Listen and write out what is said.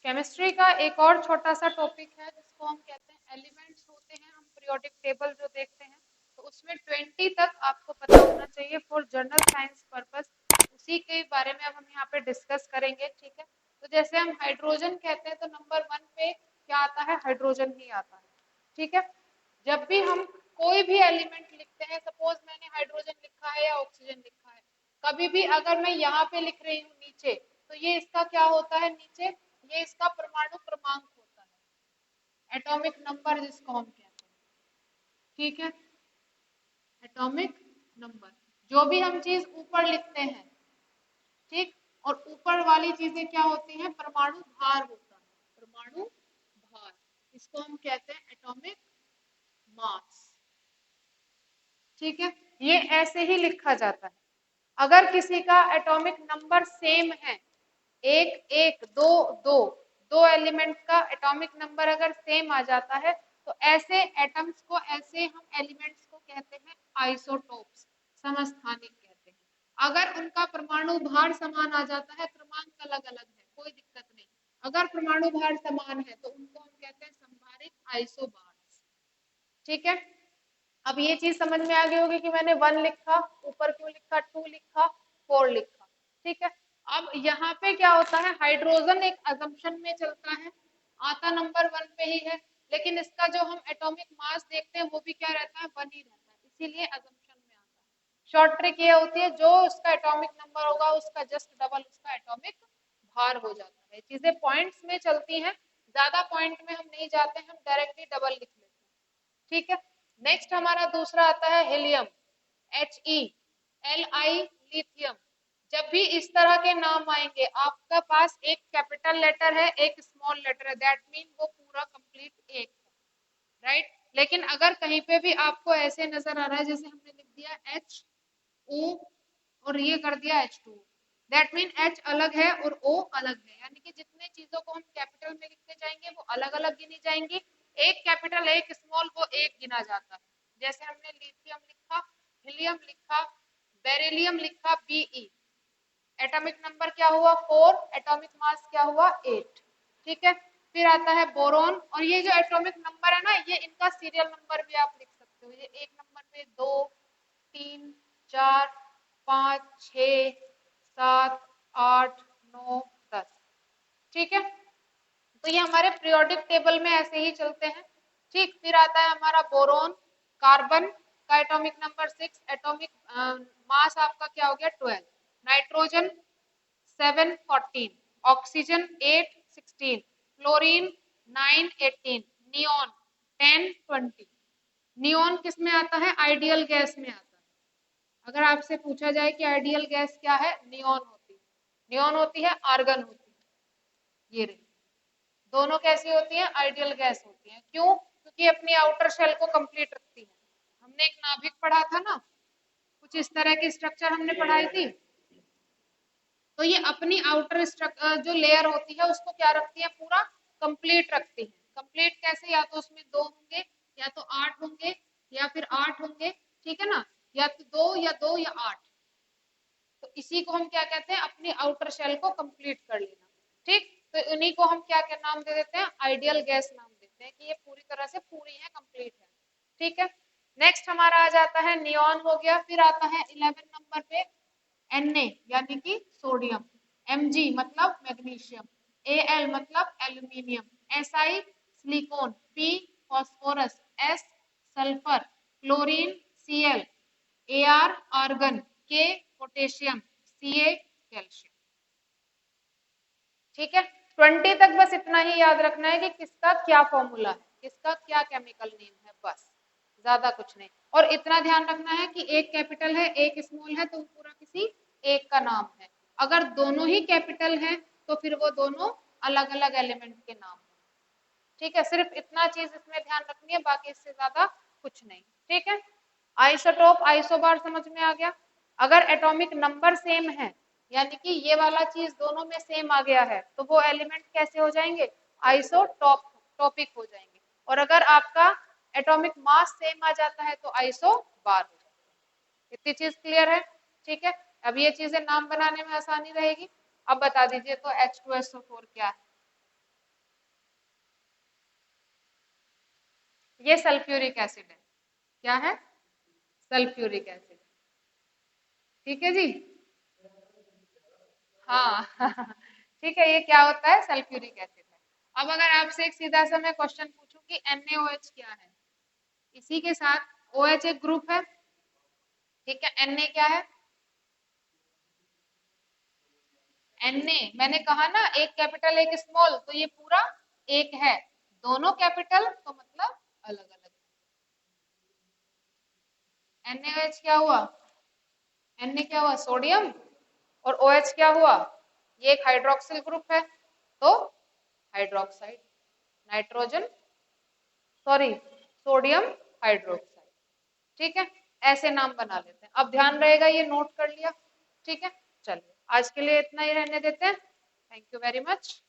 Chemistry का एक और छोटा सा टॉपिक है जिसको हम कहते हैं एलिमेंट्स होते हैं। हम पीरियोडिक टेबल जो देखते हैं तो उसमें 20 तक आपको पता होना चाहिए फॉर जनरल साइंस पर्पस। उसी के बारे में अब हम यहाँ पे डिस्कस करेंगे, ठीक है। तो जैसे हम हाइड्रोजन कहते हैं तो नंबर 1 पे क्या आता है, हाइड्रोजन ही आता है, ठीक है। जब भी हम कोई भी एलिमेंट लिखते हैं, सपोज मैंने हाइड्रोजन लिखा है या ऑक्सीजन लिखा है, कभी भी अगर मैं यहाँ पे लिख रही हूँ नीचे, तो ये इसका क्या होता है, नीचे ये इसका परमाणु क्रमांक होता है, एटॉमिक नंबर जिसको हम कहते हैं, ठीक है। एटॉमिक नंबर, जो भी हम चीज ऊपर लिखते हैं, ठीक, और ऊपर वाली चीजें क्या होती हैं, परमाणु भार होता है, परमाणु भार, इसको हम कहते हैं एटॉमिक मास, ठीक है। ये ऐसे ही लिखा जाता है। अगर किसी का एटॉमिक नंबर सेम है, एक एक दो दो, दो एलिमेंट का एटॉमिक नंबर अगर सेम आ जाता है तो ऐसे एटम्स को, ऐसे हम एलिमेंट्स को कहते हैं आइसोटोप्स, समस्थानिक कहते हैं। अगर उनका परमाणु भार समान आ जाता है, क्रमांक अलग अलग है, कोई दिक्कत नहीं, अगर परमाणु भार समान है तो उनको हम कहते हैं संभारित आइसोबार्स, ठीक है। अब ये चीज समझ में आ गई होगी कि मैंने 1 लिखा, ऊपर क्यों लिखा, 2 लिखा, 4 लिखा, ठीक है। अब यहाँ पे क्या होता है, हाइड्रोजन एक अजम्पशन में चलता है, आता नंबर 1 पे ही है, लेकिन इसका जो हम एटॉमिक मास देखते हैं वो भी क्या रहता है, 1 ही रहता है, इसीलिए अजम्पशन में आता है। शॉर्ट ट्रिक ये होती है, जो उसका एटॉमिक नंबर होगा उसका जस्ट डबल उसका एटॉमिक भार हो जाता है। चीजें पॉइंट्स में चलती हैं, ज्यादा पॉइंट में हम नहीं जाते, हम डायरेक्टली डबल लिख लेते हैं, ठीक है। नेक्स्ट हमारा दूसरा आता है हीलियम, HeLi, लिथियम। जब भी इस तरह के नाम आएंगे, आपका पास एक कैपिटल लेटर है, एक स्मॉल लेटर है, दैट मीन वो पूरा कंप्लीट एक है, राइट। लेकिन अगर कहीं पे भी आपको ऐसे नजर आ रहा है, जैसे हमने लिख दिया HO और ये कर दिया H2, दैट मीन H अलग है और O अलग है, यानी कि जितने चीजों को हम कैपिटल में लिखते जाएंगे वो अलग अलग गिनी जाएंगी, एक कैपिटल एक स्मॉल वो एक गिना जाता है। जैसे हमने लिथियम लिखा, हीलियम लिखा, बेरिलियम लिखा, Be, एटॉमिक नंबर क्या हुआ 4, एटॉमिक मास क्या हुआ 8, ठीक है। फिर आता है बोरोन, और ये जो एटॉमिक नंबर है ना, ये इनका सीरियल नंबर भी आप लिख सकते हो, ये एक नंबर पे 2 3 4 5 6 7 8 9 10, ठीक है। तो ये हमारे पीरियोडिक टेबल में ऐसे ही चलते हैं, ठीक। फिर आता है हमारा बोरोन, कार्बन का एटॉमिक नंबर 6, एटॉमिक मास आपका क्या हो गया 12, nitrogen 7 14, oxygen 8 16, fluorine 9 18, neon 10 20। Neon किस में आता है, आइडियल गैस में आता है। अगर आपसे पूछा जाए कि आइडियल गैस क्या है, नियोन होती है, नियोन होती है, आर्गन होती है, ये रही, दोनों कैसी होती हैं, आइडियल गैस होती हैं। क्यों, क्योंकि अपनी आउटर शेल को कंप्लीट रखती है। हमने एक नाभिक पढ़ा था ना, कुछ इस तरह की स्ट्रक्चर हमने पढ़ाई थी, तो ये अपनी आउटर जो लेयर होती है उसको क्या रखती है, पूरा कंप्लीट रखती है। कंप्लीट कैसे, या तो उसमें 2 होंगे, या तो 8 होंगे, या फिर 8 होंगे, ठीक है ना, या तो 2 या 2 या 8, तो इसी को हम क्या कहते हैं, अपनी आउटर शेल को कंप्लीट कर लेना, ठीक। तो इन्हीं को हम क्या क्या नाम दे देते हैं, आइडियल गैस नाम देते हैं, कि ये पूरी तरह से पूरी है, कंप्लीट है, ठीक है। नेक्स्ट हमारा आ जाता है नियॉन हो गया। फिर आता है 11 नंबर पे Na यानी कि सोडियम, Mg मतलब मैग्नीशियम, Al मतलब aluminium, Si silicon, P phosphorus, S sulphur, chlorine Cl, Ar argon, K potassium, Ca calcium, ठीक है। 20 तक बस इतना ही याद रखना है कि किसका क्या फॉर्मूला है, किसका क्या केमिकल नेम है, बस, ज्यादा कुछ नहीं। और इतना ध्यान रखना है कि एक कैपिटल है एक स्मॉल है तो पूरा किसी एक का नाम है, अगर दोनों ही कैपिटल हैं तो फिर वो दोनों अलग अलग एलिमेंट के नाम है, ठीक है। सिर्फ इतना चीज इसमें ध्यान रखनी है, बाकी इससे ज्यादा कुछ नहीं, ठीक है। आइसोटोप, आइसोबार समझ में आ गया। अगर एटॉमिक नंबर सेम है, यानी कि ये वाला चीज दोनों में सेम आ गया है, तो वो एलिमेंट कैसे हो जाएंगे, आइसोटॉप टॉपिक हो जाएंगे। और अगर आपका एटॉमिक मास सेम आ जाता है तो आइसोबार हो जाएगा। इतनी चीज क्लियर है, ठीक है। अब ये चीजें नाम बनाने में आसानी रहेगी। अब बता दीजिए तो H2SO4 क्या है, ये सल्फ्यूरिक एसिड है। क्या है? Sulphuric acid. ठीक है जी। हाँ ठीक है, ये क्या होता है? सल्फ्यूरिक एसिड है। अब अगर आपसे एक सीधा सा मैं क्वेश्चन पूछूं कि NaOH क्या है, इसी के साथ OH एक ग्रुप है, ठीक है, Na क्या है? Na मैंने कहा ना एक कैपिटल एक स्मॉल, तो ये पूरा एक है, दोनों कैपिटल तो मतलब अलग अलग। NaOH क्या हुआ? Na क्या हुआ? सोडियम। और OH क्या हुआ? ये एक हाइड्रोक्सिल ग्रुप है, तो hydroxide, nitrogen, sorry, sodium hydroxide. ठीक है, ऐसे नाम बना लेते हैं। अब ध्यान रहेगा, ये नोट कर लिया। ठीक है, चलिए आज के लिए इतना ही रहने देते हैं। Thank you very much.